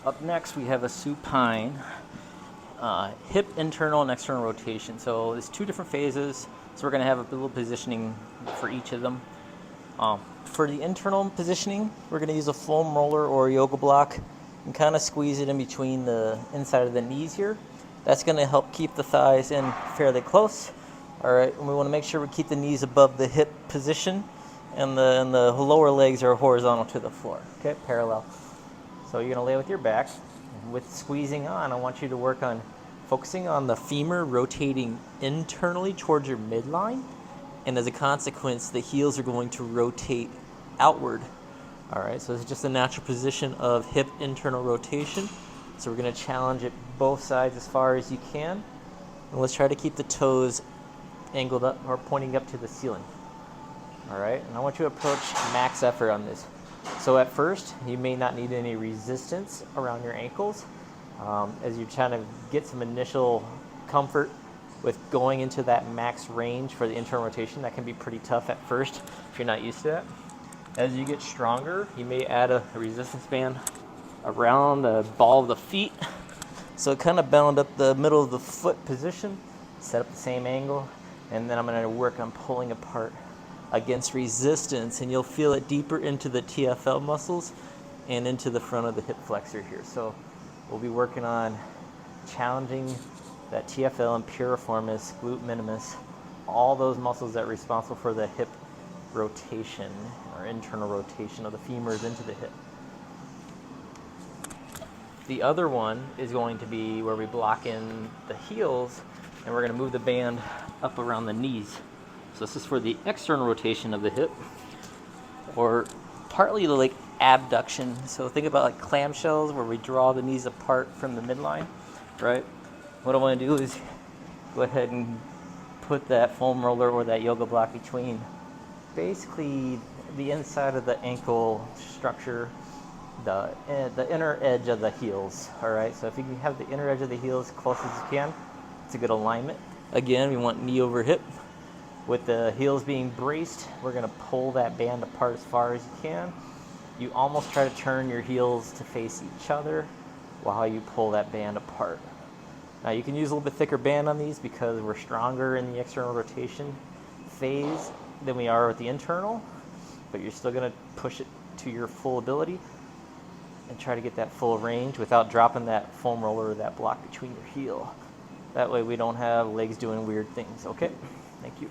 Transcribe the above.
Up next, we have a supine hip internal and external rotation. So there's two different phases. So we're going to have a little positioning for each of them. For the internal positioning, we're going to use a foam roller or a yoga block and kind of squeeze it in between the inside of the knees here. That's going to help keep the thighs in fairly close. All right, and we want to make sure we keep the knees above the hip position, and the lower legs are horizontal to the floor. Okay, parallel. So you're going to lay with your back. With squeezing on, I want you to work on focusing on the femur rotating internally towards your midline, and as a consequence, the heels are going to rotate outward. All right, so it's just a natural position of hip internal rotation. So we're going to challenge it both sides as far as you can, and let's try to keep the toes angled up or pointing up to the ceiling. All right, and I want you to approach max effort on this. So at first, you may not need any resistance around your ankles as you're trying to get some initial comfort with going into that max range for the internal rotation. That can be pretty tough at first if you're not used to that. As you get stronger, you may add a resistance band around the ball of the feet. So kind of bound up the middle of the foot position, set up the same angle, and then I'm going to work on pulling apart against resistance, and you'll feel it deeper into the TFL muscles and into the front of the hip flexor here. So we'll be working on challenging that TFL and piriformis, glute minimus, all those muscles that are responsible for the hip rotation or internal rotation of the femurs into the hip. The other one is going to be where we block in the heels, and we're going to move the band up around the knees. So this is for the external rotation of the hip, or partly the like abduction. So think about like clamshells where we draw the knees apart from the midline, right? What I want to do is go ahead and put that foam roller or that yoga block between basically the inside of the ankle structure, the inner edge of the heels. All right, so if you can have the inner edge of the heels close as you can, it's a good alignment. Again, we want knee over hip. With the heels being braced, we're going to pull that band apart as far as you can. You almost try to turn your heels to face each other while you pull that band apart. Now you can use a little bit thicker band on these because we're stronger in the external rotation phase than we are with the internal, but you're still going to push it to your full ability and try to get that full range without dropping that foam roller or that block between your heel. That way we don't have legs doing weird things, okay? Thank you.